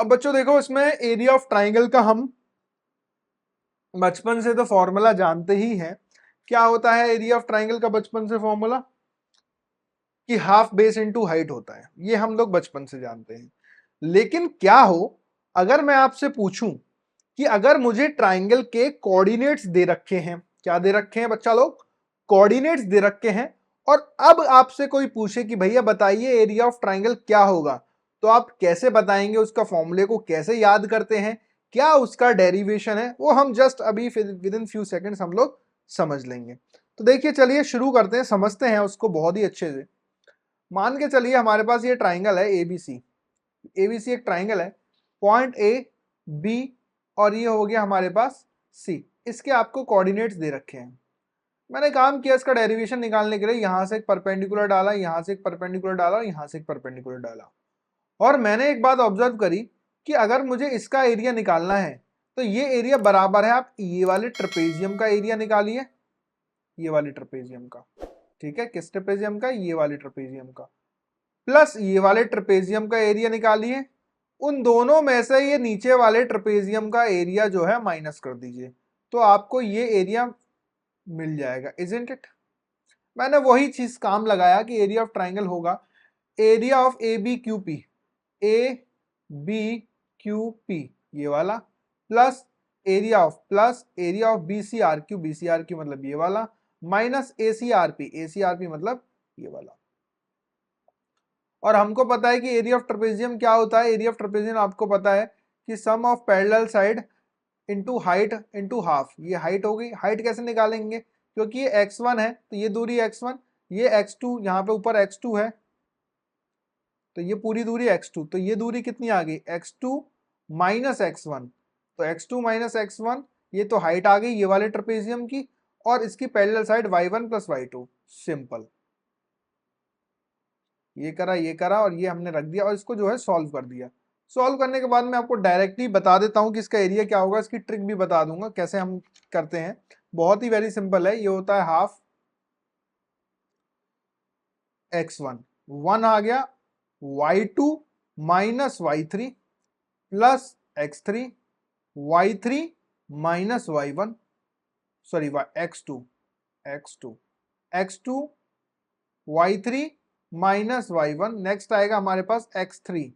अब बच्चों देखो, इसमें एरिया ऑफ ट्राइंगल का हम बचपन से तो फॉर्मूला जानते ही हैं। क्या होता है एरिया ऑफ ट्राइंगल का बचपन से फॉर्मूला? कि हाफ बेस इनटू हाइट होता है, ये हम लोग बचपन से जानते हैं। लेकिन क्या हो अगर मैं आपसे पूछूं कि अगर मुझे ट्राइंगल के कोऑर्डिनेट्स दे रखे हैं, क्या दे रखे हैं बच्चा लोग? कोऑर्डिनेट्स दे रखे हैं, और अब आपसे कोई पूछे कि भैया बताइए एरिया ऑफ ट्राइंगल क्या होगा, तो आप कैसे बताएंगे? उसका फॉर्मूले को कैसे याद करते हैं? क्या उसका डेरिवेशन है? वो हम जस्ट अभी विद इन फ्यू सेकेंड्स हम लोग समझ लेंगे। तो देखिए, चलिए शुरू करते हैं, समझते हैं उसको बहुत ही अच्छे से। मान के चलिए हमारे पास ये ट्राइंगल है एबीसी। एबीसी एक ट्राइंगल है, पॉइंट ए बी और ये हो गया हमारे पास सी। इसके आपको कोऑर्डिनेट्स दे रखे हैं। मैंने काम किया इसका डेरिवेशन निकालने के लिए, यहां से एक परपेंडिकुलर डाला, यहां से एक परपेंडिकुलर डाला, यहां से एक परपेंडिकुलर डाला। और मैंने एक बात ऑब्जर्व करी कि अगर मुझे इसका एरिया निकालना है तो ये एरिया बराबर है, आप ये वाले ट्रेपेजियम का एरिया निकालिए, ये वाले ट्रेपेजियम का। ठीक है, किस ट्रेपेजियम का? ये वाले ट्रेपेजियम का। प्लस ये वाले ट्रेपेजियम का एरिया निकालिए, उन दोनों में से ये नीचे वाले ट्रेपेजियम का एरिया जो है माइनस कर दीजिए, तो आपको ये एरिया मिल जाएगा, इजंट इट? मैंने वही चीज काम लगाया कि एरिया ऑफ ट्राइंगल होगा area of A B Q P, A B Q P ये वाला, plus area of B C R Q, B C R Q मतलब ये वाला, minus A C R P मतलब ये वाला। और हमको पता है कि एरिया ऑफ ट्रेपेजियम क्या होता है? एरिया ऑफ ट्रेपेजियम आपको पता है कि sum of parallel side into height into half. ये हाइट हो गई। हाइट कैसे निकालेंगे? क्योंकि ये x1 है तो ये दूरी x1, ये x2, यहाँ पे ऊपर x2 है तो ये पूरी दूरी x2, तो ये दूरी कितनी आ गई? x2 माइनस x1, तो x2 माइनस x1, ये तो हाइट आ गई ये वाले ट्रेपेजियम की, और इसकी parallel side y1 plus y2। Simple, ये करा और ये हमने रख दिया और इसको जो है सॉल्व कर दिया। सॉल्व करने के बाद मैं आपको डायरेक्टली बता देता हूं कि इसका एरिया क्या होगा, इसकी ट्रिक भी बता दूंगा कैसे हम करते हैं। बहुत ही वेरी सिंपल है, ये होता है हाफ x1, 1 आ गया, y2 minus y3 plus x3, y3 minus y1, sorry x2, x2 y3 minus y1, next आएगा हमारे पास x3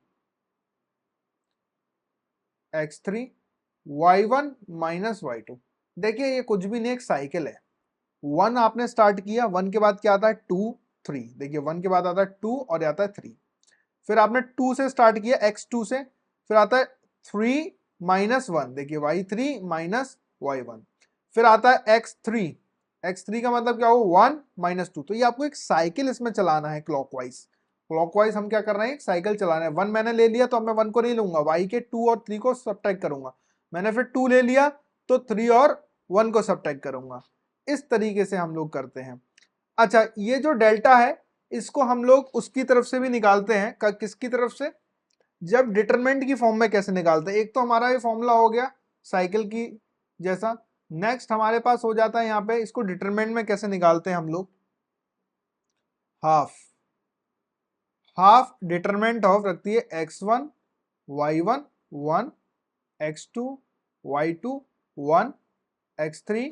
y1 माइनस y2। देखिए ये कुछ भी नहीं, एक साइकिल है। 1 आपने स्टार्ट किया, 1 के बाद क्या आता है? 2 3। देखिए 1 के बाद आता है 2 और आता है 3। फिर आपने 2 से स्टार्ट किया, x2 से, फिर आता है 3 माइनस 1, देखिए y3 माइनस y1। फिर आता है x3 का मतलब क्या हो? 1 माइनस 2। तो ये आपको एक साइकिल इसमें चलाना है क्लॉकवाइज। क्लॉकवाइज हम क्या कर रहे हैं? एक साइकिल चलाना है। 1 मैंने ले लिया तो अब मैं 1 को नहीं लूंगा, y के 2 और 3 को सब्ट्रैक्ट करूंगा। मैंने फिर 2 ले लिया तो 3 और 1 को सब्ट्रैक्ट करूंगा। इस तरीके से हम लोग करते हैं। अच्छा, ये जो डेल्टा है इसको हम लोग उसकी तरफ से भी निकालते हैं। किसकी तरफ से? जब डिटरमिनेंट की फॉर्म में कैसे निकालते हैं? एक तो हमारा ये फॉर्मूला हो गया साइकिल की जैसा। नेक्स्ट हमारे पास हो जाता है यहाँ पे, इसको डिटरमिनेंट में कैसे निकालते हैं हम लोग? हाफ डिटरमिनेंट ऑफ रखती है x1 y1 1, x2 y2 1, x3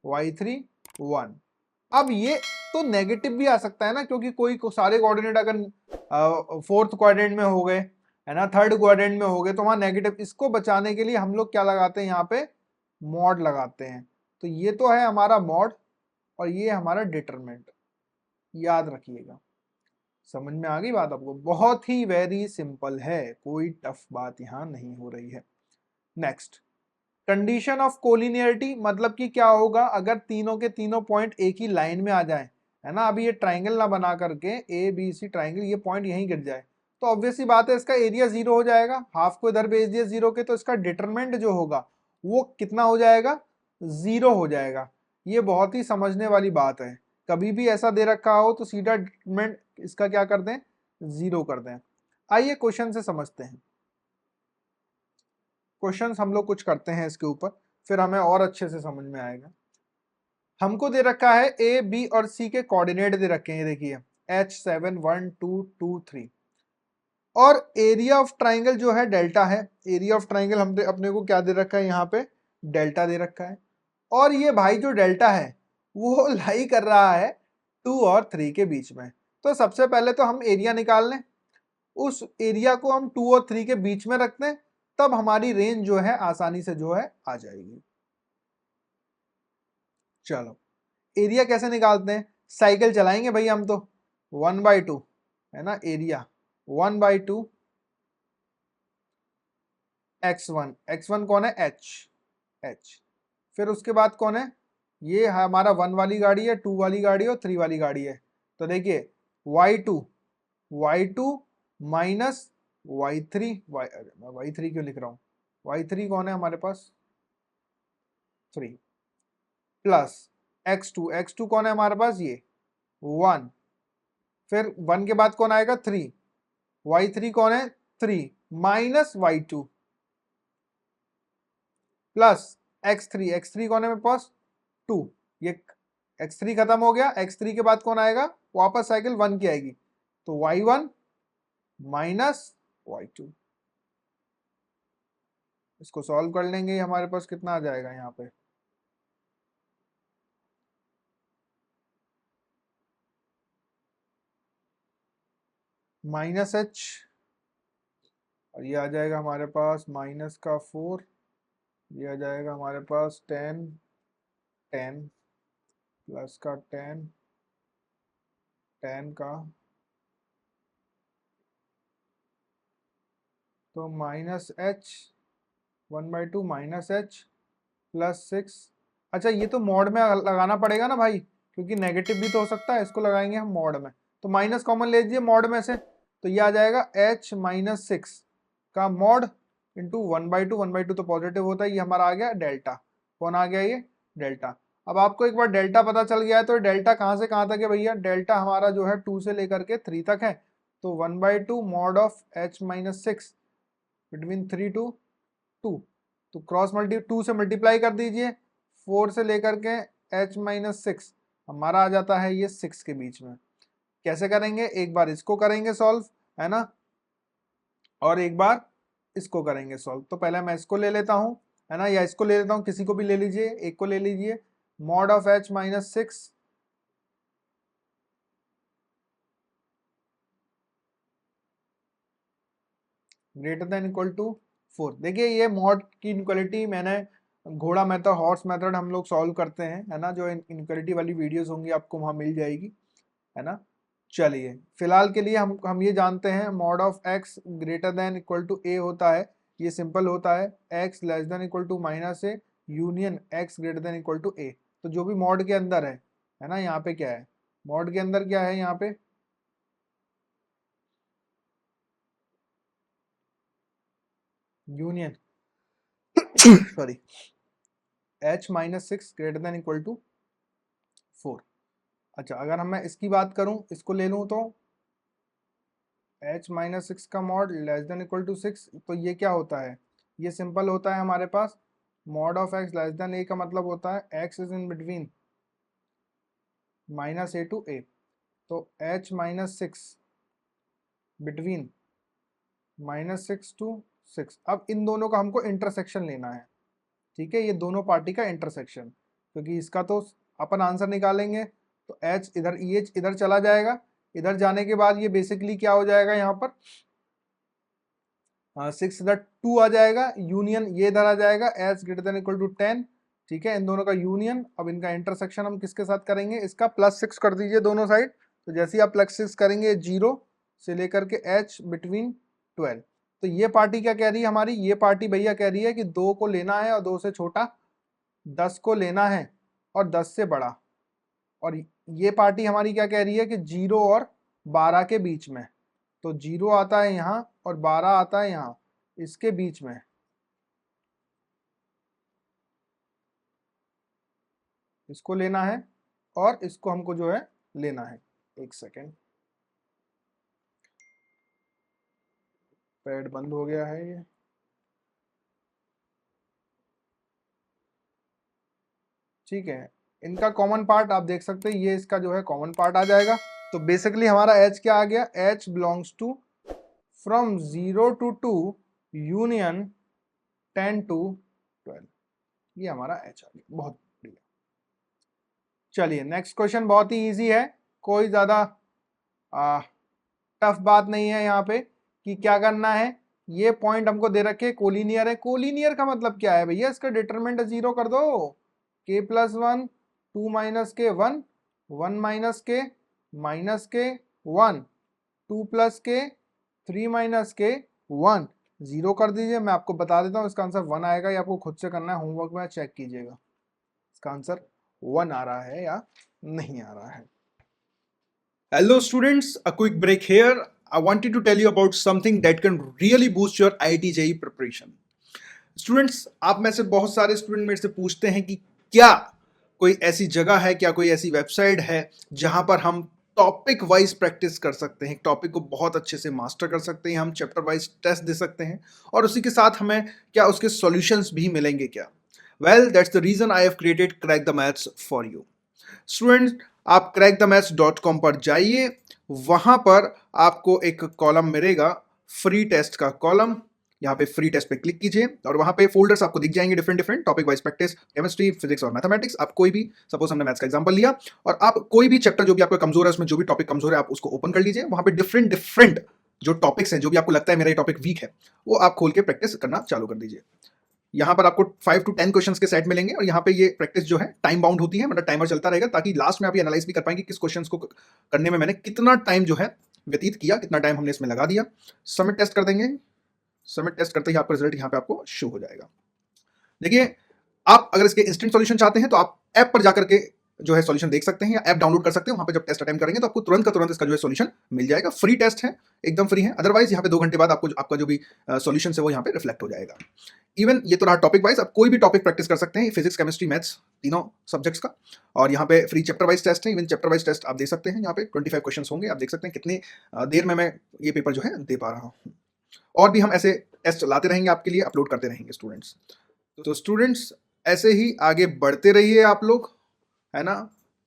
y3 1। अब ये तो नेगेटिव भी आ सकता है ना, क्योंकि कोई सारे कोऑर्डिनेट अगर फोर्थ क्वाड्रेंट में हो गए है ना, थर्ड क्वाड्रेंट में हो गए तो वहां नेगेटिव। इसको बचाने के लिए हम लोग क्या लगाते हैं? यहाँ पे मॉड लगाते हैं। तो ये तो है हमारा मॉड और ये हमारा डिटरमिनेंट, याद रखिएगा। समझ में आ गई बात आपको? बहुत ही वेरी सिंपल है, कोई टफ बात यहाँ नहीं हो रही है। नेक्स्ट, कंडीशन ऑफ कोलिनियरिटी मतलब कि क्या होगा अगर तीनों के तीनों पॉइंट एक ही लाइन में आ जाए, है ना। अभी ये ट्राइंगल ना बना करके ए बी सी ट्राइंगल, ये पॉइंट यहीं गिर जाए तो ऑब्वियस सी बात है इसका एरिया 0 हो जाएगा। हाफ को इधर भेज दिया 0 के, तो इसका डिटरमिनेंट जो होगा वो कितना हो जाएगा? 0 हो जाएगा। ये बहुत ही समझने वाली बात है। कभी भी ऐसा दे रखा हो तो सीधा डिटरमिनेंट इसका क्या कर दें? 0 कर दें। आइए क्वेश्चन से समझते हैं। क्वेश्चंस हम लोग कुछ करते हैं इसके ऊपर, फिर हमें और अच्छे से समझ में आएगा। हमको दे रखा है ए बी और सी के कोऑर्डिनेट दे रखे हैं, देखिए h7 1 2 2 3। और एरिया ऑफ ट्राइंगल जो है डेल्टा है। एरिया ऑफ ट्राइंगल हमने अपने को क्या दे रखा है, यहाँ पे डेल्टा दे रखा है। और ये भाई जो डेल्टा है वो लाई कर रहा है 2 और 3 के बीच में। तो सबसे पहले तो हम एरिया निकाल लें, उस एरिया को हम 2 और 3 के बीच में रखते हैं, तब हमारी रेंज जो है आसानी से जो है आ जाएगी। चलो एरिया कैसे निकालते हैं, साइकिल चलाएंगे भाई हम तो, 1/2 है ना एरिया, 1/2 x1, x1 कौन है h, फिर उसके बाद कौन है, ये हमारा 1 वाली गाड़ी है, 2 वाली गाड़ी है और 3 वाली गाड़ी है। तो देखिए y2 माइनस y3, y3 क्यों लिख रहा हूँ, y3 कौन है हमारे पास 3, प्लस x2 कौन है हमारे पास ये 1, फिर 1 के बाद कौन आएगा 3, y3 कौन है 3 माइनस y2 प्लस x3 कौन है मेरे पास 2, ये x3 खत्म हो गया, x3 के बाद कौन आएगा, वापस साइकिल 1 की आएगी, तो y1 माइनस y2। इसको सॉल्व कर लेंगे, हमारे पास कितना आ जाएगा यहाँ पे, -h, और ये आ जाएगा हमारे पास माइनस का 4, ये आ जाएगा हमारे पास 10 प्लस का 10 का, तो -h 1/2 -h प्लस 6। अच्छा ये तो मॉड में लगाना पड़ेगा ना भाई, क्योंकि नेगेटिव भी तो हो सकता है, इसको लगाएंगे हम मॉड में, तो माइनस कॉमन ले लीजिए मॉड में से, तो ये आ जाएगा h -6 का मॉड इंटू 1/2 तो पॉजिटिव होता है, ये हमारा आ गया डेल्टा, कौन आ गया ये डेल्टा। अब आपको एक बार डेल्टा पता चल गया है, तो डेल्टा कहाँ से कहाँ तक है भैया, डेल्टा हमारा जो है 2 से लेकर के 3 तक है, तो 1/2 mod of h -6 between 3 to 2, तो क्रॉस 2 से मल्टीप्लाई कर दीजिए, 4 से लेकर के h -6 हमारा आ जाता है ये 6 के बीच में। कैसे करेंगे, एक बार इसको करेंगे सॉल्व, है ना, और एक बार इसको करेंगे सॉल्व। तो पहले मैं इसको ले लेता हूँ, है ना, या इसको ले लेता हूँ, किसी को भी ले लीजिए, एक को ले लीजिए, mod of h -6 greater than equal to 4। देखिए ये मॉड की इनक्वालिटी मैंने घोड़ा मेथड, हॉर्स मेथड हम लोग सॉल्व करते हैं, है ना, जो इनक्वालिटी वाली वीडियोस होंगी आपको वहाँ मिल जाएगी, है ना। चलिए फिलहाल के लिए हम ये जानते हैं mod of x greater than equal to a होता है, ये सिंपल होता है x less than equal to -a union x greater than equal to a। तो जो भी मॉड के अंदर है ना, यहाँ पे क्या है, मॉड के अंदर क्या है, यहाँ पे union sorry h -6 greater than equal to 4। अच्छा अगर मैं इसकी बात करूं, इसको ले लूं, तो h -6 का mod less than equal to 6, तो ये क्या होता है, ये सिंपल होता है हमारे पास mod of x less than a का मतलब होता है x is in between -a to a, तो h -6 बिटवीन -6 टू 6। अब इन दोनों का हमको इंटरसेक्शन लेना है, ठीक है, ये दोनों पार्टी का इंटरसेक्शन, क्योंकि इसका तो अपन आंसर निकालेंगे, तो h इधर EH इधर चला जाएगा, इधर जाने के बाद ये बेसिकली क्या हो जाएगा, यहाँ पर 6 इधर 2 आ जाएगा, यूनियन ये इधर आ जाएगा h greater than equal to 10, ठीक है, इन दोनों का यूनियन। अब इनका इंटरसेक्शन हम किसके साथ करेंगे, इसका +6 कर दीजिए दोनों साइड, तो जैसे ही आप +6 करेंगे 0 से लेकर के h बिटवीन 12। तो ये पार्टी क्या कह रही है हमारी, ये पार्टी भैया कह रही है कि 2 को लेना है और 2 से छोटा, 10 को लेना है और 10 से बड़ा, और ये पार्टी हमारी क्या कह रही है कि 0 और 12 के बीच में, तो 0 आता है यहाँ और 12 आता है यहाँ, इसके बीच में। इसको लेना है और इसको हमको जो है लेना है, एक सेकेंड, पैड बंद हो गया है ये, ठीक है। इनका कॉमन पार्ट आप देख सकते हैं, ये इसका जो है कॉमन पार्ट आ जाएगा, तो बेसिकली हमारा h क्या आ गया, h belongs to from 0 to 2 union 10 to 12। ये हमारा एच आ गया। बहुत बढ़िया। चलिए नेक्स्ट क्वेश्चन बहुत ही इजी है, कोई ज्यादा टफ बात नहीं है यहाँ पे कि क्या करना है। ये पॉइंट हमको दे रखे कोलिनियर है। कोलिनियर का मतलब क्या है भैया, इसका डिटरमिनेंट 0 कर दो। k प्लस 1 2 माइनस के 1 1 माइनस के 1 2 प्लस के 3 माइनस के 1 0 कर दीजिए। मैं आपको बता देता हूँ इसका आंसर 1 आएगा, या आपको खुद से करना है, होमवर्क में चेक कीजिएगा इसका आंसर 1 आ रहा है या नहीं आ रहा है। Hello students, a quick break here. I wanted to tell you about something that can really boost your IIT JEE preparation. Students, आप में से बहुत सारे स्टूडेंट मेरे से पूछते हैं कि क्या कोई ऐसी जगह है, क्या कोई ऐसी वेबसाइट है जहां पर हम टॉपिक वाइज प्रैक्टिस कर सकते हैं, टॉपिक को बहुत अच्छे से मास्टर कर सकते हैं, हम चैप्टर वाइज टेस्ट दे सकते हैं और उसी के साथ हमें क्या उसके सॉल्यूशंस भी मिलेंगे क्या? Well, that's the reason I have created crack the maths for you. Students, आप crackthemaths.com पर जाइए, वहां पर आपको एक कॉलम मिलेगा फ्री टेस्ट का कॉलम। यहाँ पे फ्री टेस्ट पे क्लिक कीजिए और वहां पे फोल्डर्स आपको दिख जाएंगे, different different topic wise practice, chemistry, physics और मैथमेटिक्स। आप कोई भी, सपोज हमने मैथ्स का एग्जांपल लिया, और आप कोई भी चैप्टर जो भी आपका कमजोर है, उसमें जो भी टॉपिक कमजोर है आप उसको ओपन कर लीजिए। वहां पे डिफरेंट डिफरेंट जो टॉपिक्स हैं, जो भी आपको लगता है मेरा ये टॉपिक वीक है, वो आप खोल के प्रैक्टिस करना चालू कर दीजिए। यहाँ पर आपको 5 to 10 क्वेश्चंस के सेट मिलेंगे और यहाँ पे ये प्रैक्टिस जो है टाइम बाउंड होती है, मतलब टाइमर चलता रहेगा, ताकि लास्ट में आप ये एनालाइज भी कर पाएंगे किस क्वेश्चंस को करने में मैंने कितना टाइम जो है व्यतीत किया, कितना टाइम हमने इसमें लगा दिया। सबमिट टेस्ट कर देंगे, सबमिट टेस्ट करते ही आपका रिजल्ट यहाँ पे आपको शो हो जाएगा। देखिए, आप अगर इसके इंस्टेंट सॉल्यूशन चाहते हैं तो आप ऐप पर जाकर के जो है सॉल्यूशन देख सकते हैं, या ऐप डाउनलोड कर सकते हैं। वहां पे जब टेस्ट अटेम्प्ट करेंगे तो आपको तुरंत का तुरंत इसका जो है सॉल्यूशन मिल जाएगा। फ्री टेस्ट है, एकदम फ्री है। अदरवाइज यहाँ पे 2 घंटे बाद आपको आपका जो भी सॉल्यूशन है वो यहाँ पे रिफ्लेक्ट हो जाएगा। इवन ये तो रहा टॉपिक वाइज, आप कोई भी टॉपिक प्रैक्टिस कर सकते हैं, फिजिक्स, केमिस्ट्री, मैथ्स, तीनों सब्जेक्ट्स का। और यहाँ पे फ्री चैप्टर वाइज टेस्ट है, इवन चैप्टर वाइज टेस्ट आप दे सकते हैं। यहाँ पे 25 क्वेश्चंस होंगे, आप देख सकते हैं कितनी देर में मैं ये पेपर जो है दे पा रहा हूँ। और भी हम ऐसे टेस्ट लाते रहेंगे, आपके लिए अपलोड करते रहेंगे स्टूडेंट्स। तो स्टूडेंट्स, ऐसे ही आगे बढ़ते रहिए आप लोग, है ना,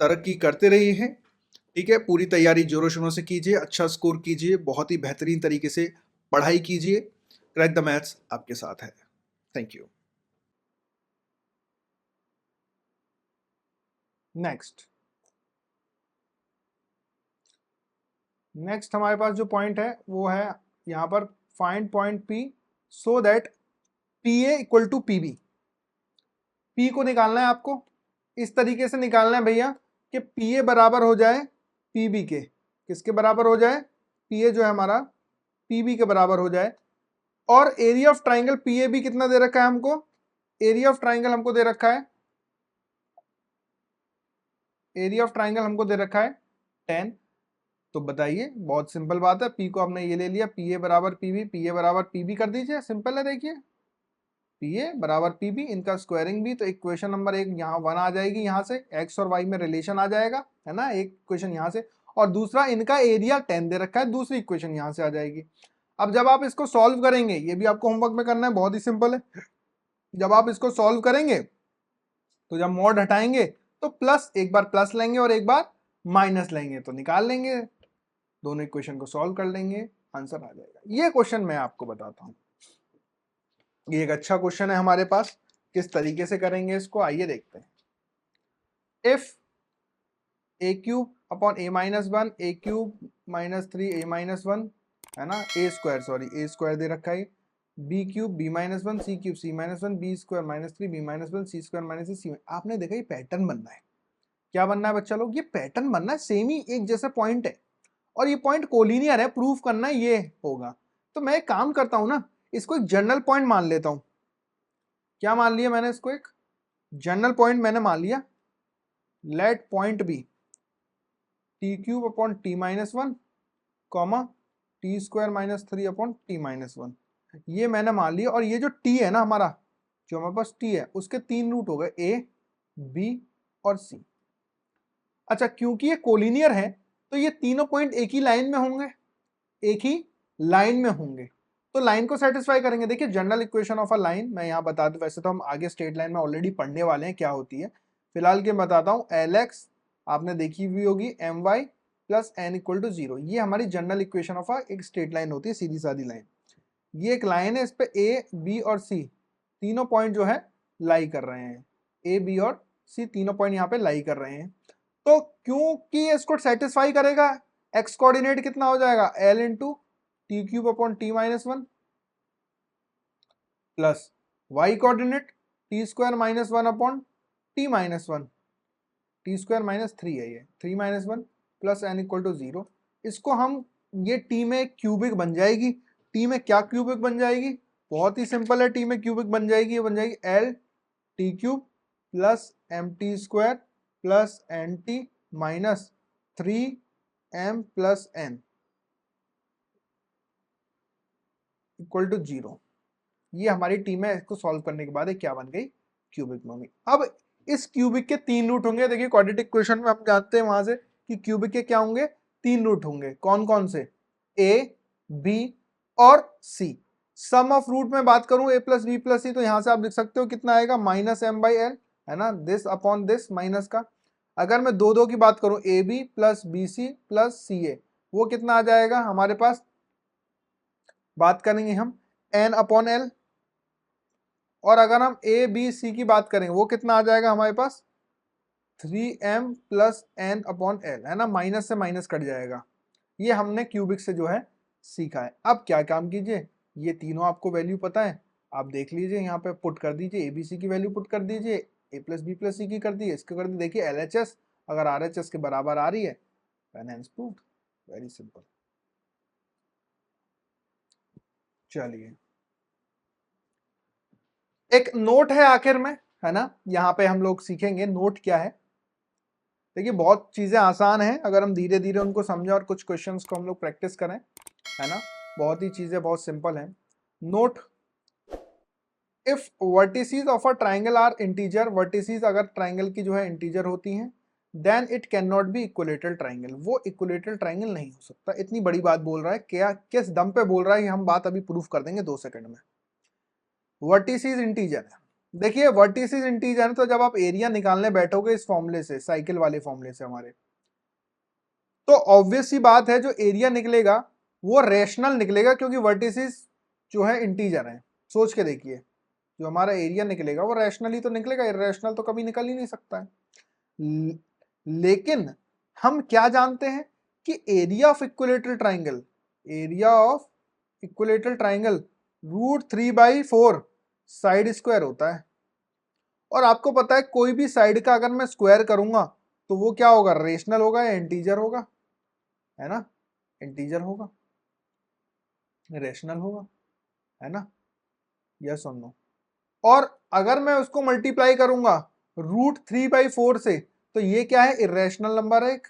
तरक्की करते रहिए हैं, ठीक है। पूरी तैयारी जोरों शोरों से कीजिए, अच्छा स्कोर कीजिए, बहुत ही बेहतरीन तरीके से पढ़ाई कीजिए। क्रैक द मैथ्स आपके साथ है। Thank you. नेक्स्ट हमारे पास जो पॉइंट है वो है यहाँ पर find point P so that PA equal to PB। P को निकालना है आपको, इस तरीके से निकालना है भैया कि PA बराबर हो जाए PB के। किसके बराबर हो जाए? PA जो है हमारा PB के बराबर हो जाए। और एरिया ऑफ ट्राइंगल PAB कितना दे रखा है हमको? एरिया ऑफ ट्राइंगल हमको दे रखा है, एरिया ऑफ ट्राइंगल हमको दे रखा है 10। तो बताइए, बहुत सिंपल बात है, P को आपने ये ले लिया, PA बराबर PB, PA बराबर PB कर दीजिए, सिंपल है। देखिए PA बराबर PB, इनका स्क्वायरिंग भी, तो इक्वेशन नंबर 1 यहाँ 1 आ जाएगी, यहाँ से x और y में रिलेशन आ जाएगा, है ना, एक इक्वेशन यहाँ से, और दूसरा इनका एरिया 10 दे रखा है, दूसरी इक्वेशन यहाँ से आ जाएगी। अब जब आप इसको सॉल्व करेंगे, ये भी आपको होमवर्क में करना है, बहुत ही सिंपल है। जब आप इसको सॉल्व करेंगे तो जब मॉड हटाएंगे तो प्लस, एक बार प्लस लेंगे और एक बार माइनस लेंगे, तो निकाल लेंगे, दोनों इक्वेशन को सॉल्व कर लेंगे, आंसर आ जाएगा। ये क्वेश्चन मैं आपको बताता हूँ, ये एक अच्छा क्वेश्चन है हमारे पास। किस तरीके से करेंगे इसको, आइए देखते हैं। If a cube upon a minus 1, a cube minus 3 a minus 1, है ना, a square, sorry a square दे रखा है, b cube b minus 1, c cube c minus 1, b square minus 3 b minus 1, c square minus 3 c। आपने देखा ये pattern बनना है। क्या बनना है बच्चा लोग? ये पैटर्न बनना है, सेम ही एक जैसा पॉइंट है और ये पॉइंट कोलिनियर है, प्रूफ करना है ये होगा। तो मैं एक काम करता हूं ना, इसको एक जनरल पॉइंट मान लेता हूं। क्या मान लिया मैंने? इसको एक जनरल पॉइंट मैंने मान लिया। Let point be t cube upon t minus 1 comma t square minus 3 upon t minus 1, ये मैंने मान लिया। और ये जो टी है ना हमारा, जो हमारे पास टी है, उसके 3 रूट हो गए, ए, बी और सी। अच्छा, क्योंकि ये कोलिनियर है तो ये तीनों पॉइंट एक ही लाइन में होंगे, एक ही लाइन में होंगे, तो लाइन को सेटिस्फाई करेंगे। देखिए general equation of a line मैं यहाँ बता दूं, वैसे तो हम आगे स्ट्रेट लाइन में ऑलरेडी पढ़ने वाले हैं क्या होती है, फिलहाल के बताता हूँ। एल एक्स आपने देखी हुई होगी, M Y plus n equal to 0। ये हमारी जनरल इक्वेशन ऑफ एक स्ट्रेट लाइन होती है, सीधी सादी लाइन। ये एक लाइन है, इस पे a, b और c तीनों पॉइंट जो है लाई कर रहे हैं। a, b और c तीनों पॉइंट यहाँ पे लाई कर रहे हैं। तो क्योंकि इसको सेटिस्फाई करेगा, x कोऑर्डिनेट कितना हो जाएगा, l into t cube upon t minus 1 plus y coordinate t square minus 1 upon t minus 1, t square minus 3 है ये, 3 minus 1 plus n equal to 0। इसको हम, ये t में क्यूबिक बन जाएगी। t में क्या क्यूबिक बन जाएगी, बहुत ही सिंपल है, t में क्यूबिक बन जाएगी, ये बन जाएगी l t cube plus M t square plus N t minus 3m plus n equal to 0। ये हमारी टीम है, इसको सॉल्व करने के बाद क्या बन गई, क्यूबिक में गई। अब इस क्यूबिक के 3 रूट होंगे। देखिए क्वाड्रेटिक इक्वेशन में हम जानते हैं वहां से कि क्यूबिक के क्या होंगे, 3 रूट होंगे। कौन कौन से, a, b और c। सम ऑफ रूट में बात करूं a प्लस बी प्लस सी, तो यहां से आप लिख सकते हो कितना आएगा, माइनस m बाई एल, है ना, दिस अपॉन दिस माइनस का। अगर मैं दो की बात करूं, A B plus B C plus C A, वो कितना आ जाएगा हमारे पास, बात करेंगे हम n अपॉन एल। और अगर हम ए बी सी की बात करें, वो कितना आ जाएगा हमारे पास, 3m plus n upon L, है ना, माइनस से माइनस कट जाएगा। ये हमने क्यूबिक से जो है सीखा है। अब क्या काम कीजिए, ये तीनों आपको वैल्यू पता है, आप देख लीजिए, यहाँ पे पुट कर दीजिए, ए बी सी की वैल्यू पुट कर दीजिए, ए प्लस बी प्लस सी की कर दी, इसको कर दी। देखिए LHS अगर RHS के बराबर आ रही है, हेंस प्रूव्ड, वेरी सिंपल। चलिए, एक नोट है आखिर में, है ना, यहाँ पे हम लोग सीखेंगे नोट क्या है। देखिए बहुत चीजें आसान हैं अगर हम धीरे धीरे उनको समझें और कुछ क्वेश्चंस को हम लोग प्रैक्टिस करें, है ना, बहुत ही चीजें बहुत सिंपल हैं। Note, if vertices of a triangle are integer, vertices अगर ट्राइंगल की जो है इंटीजर होती हैं, then it can not be equilateral triangle, वो इक्विलेटरल ट्राइंगल नहीं हो सकता। इतनी बड़ी बात बोल रहा है, क्या किस दम पे बोल रहा है, हम बात अभी प्रूफ कर देंगे 2 सेकंड में। वर्टिसेस इंटीजर है, देखिए वर्टिसेस इंटीजर, तो जब आप एरिया निकालने बैठोगे इस फॉर्मूले से, साइकिल वाले फॉर्मूले से हमारे, तो ऑब्वियस सी बात है जो एरिया निकलेगा वो रैशनल निकलेगा, क्योंकि वर्टिसेस जो है इंटीजर है। सोच के देखिए, जो हमारा एरिया निकलेगा वो रैशनल ही तो निकलेगा, इरैशनल तो कभी निकल ही नहीं सकता है। लेकिन हम क्या जानते हैं कि area of equilateral triangle, area of equilateral triangle √3/4 side square होता है। और आपको पता है कोई भी साइड का अगर मैं स्क्वायर करूंगा तो वो क्या होगा, रेशनल होगा या इंटीजर होगा, है ना, इंटीजर होगा, रेशनल होगा, है ना, यस और नो। और अगर मैं उसको मल्टीप्लाई करूंगा √3/4 से, तो ये क्या है, इरेशनल नंबर है एक,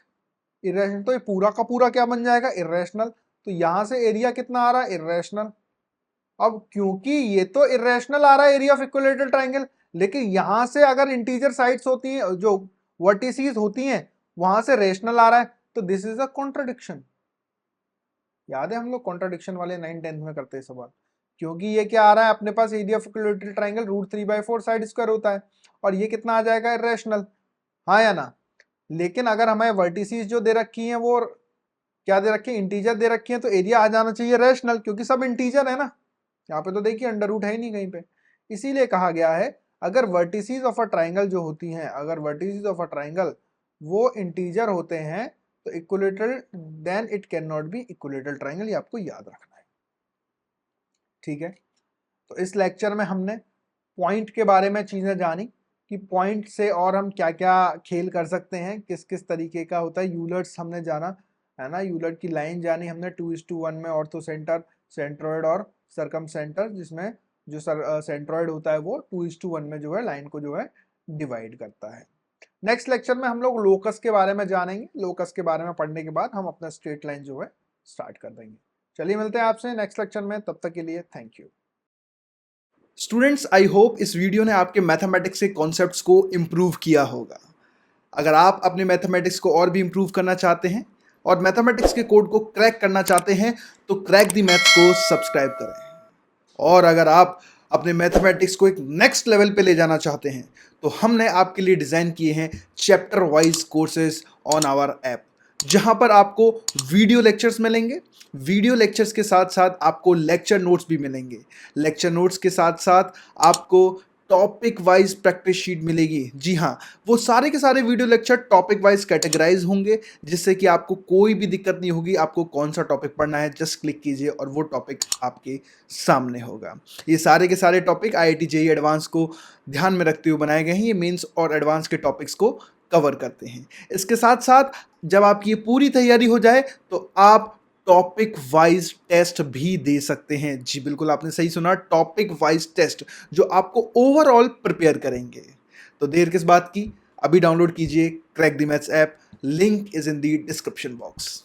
इरेशनल, तो ये पूरा का पूरा क्या बन जाएगा, इरेशनल। तो यहां से एरिया कितना आ रहा है, इरेशनल। अब क्योंकि ये तो इरेशनल आ रहा है एरिया ऑफ इक्विलेटरल ट्राइंगल, लेकिन यहां से अगर इंटीजर साइड्स होती हैं, जो वर्टिसेस होती हैं, वहां से रेशनल आ रहा है, तो दिस इज अ कॉन्ट्रडिक्शन। याद है हम लोग कॉन्ट्रडिक्शन वाले 9-10 में करते हैं सवाल, क्योंकि ये क्या आ रहा है अपने पास, area of equilateral triangle √3/4 side square होता है, और ये कितना आ जाएगा, इरेशनल, हाँ या ना। लेकिन अगर हमें वर्टिसेस जो दे रखी हैं वो क्या दे रखी है, इंटीजर दे रखी है, तो एरिया आ जाना चाहिए रैशनल, क्योंकि सब इंटीजर है ना। यहाँ पे तो देखिए अंडर रूट है ही नहीं कहीं पे, इसीलिए कहा गया है अगर वर्टिसेस ऑफ अ ट्राइंगल जो होती हैं, अगर वर्टिसेस ऑफ अ ट्राइंगल वो इंटीजर होते हैं तो equilateral, then it can not be equilateral triangle, ये आपको याद रखना है, ठीक है। तो इस लेक्चर में हमने पॉइंट के बारे में चीजें जानी कि पॉइंट से और हम क्या क्या खेल कर सकते हैं, किस किस तरीके का होता है। यूलर्स हमने जाना, है ना, यूलर की लाइन जानी हमने 2:1 में, ऑर्थो सेंटर, सेंट्रोइड और सरकम सेंटर, जिसमें जो सेंट्रोइड होता है वो 2:1 में जो है लाइन को जो है डिवाइड करता है। नेक्स्ट लेक्चर में हम लोग लोकस के बारे में जानेंगे, लोकस के बारे में पढ़ने के बाद हम अपना स्ट्रेट लाइन जो है स्टार्ट कर देंगे। चलिए मिलते हैं आपसे नेक्स्ट लेक्चर में, तब तक के लिए thank you. Students, I hope इस वीडियो ने आपके मैथमेटिक्स के कॉन्सेप्ट्स को इम्प्रूव किया होगा। अगर आप अपने मैथमेटिक्स को और भी इम्प्रूव करना चाहते हैं और मैथमेटिक्स के कोड को क्रैक करना चाहते हैं तो क्रैक दी मैथ्स को सब्सक्राइब करें। और अगर आप अपने मैथमेटिक्स को एक नेक्स्ट लेवल पे ले जाना चाहते हैं तो हमने आपके लिए डिज़ाइन किए हैं chapter wise courses on our app. जहां पर आपको वीडियो लेक्चर्स मिलेंगे, वीडियो लेक्चर्स के साथ साथ आपको लेक्चर नोट्स भी मिलेंगे, लेक्चर नोट्स के साथ साथ आपको टॉपिक वाइज प्रैक्टिस शीट मिलेगी। जी हाँ, वो सारे के सारे video lecture topic wise categorise होंगे, जिससे कि आपको कोई भी दिक्कत नहीं होगी। आपको कौन सा टॉपिक पढ़ना है जस्ट क्लिक कीजिए और वो टॉपिक आपके सामने होगा। ये सारे के सारे टॉपिक IIT JEE एडवांस को ध्यान में रखते हुए बनाए गए हैं। ये मेंस और एडवांस के टॉपिक्स को कवर करते हैं। इसके साथ साथ जब आपकी ये पूरी तैयारी हो जाए तो आप टॉपिक वाइज टेस्ट भी दे सकते हैं। जी बिल्कुल, आपने सही सुना, टॉपिक वाइज टेस्ट जो आपको ओवरऑल प्रिपेयर करेंगे। तो देर किस बात की, अभी डाउनलोड कीजिए crack the maths app, link is in the description box.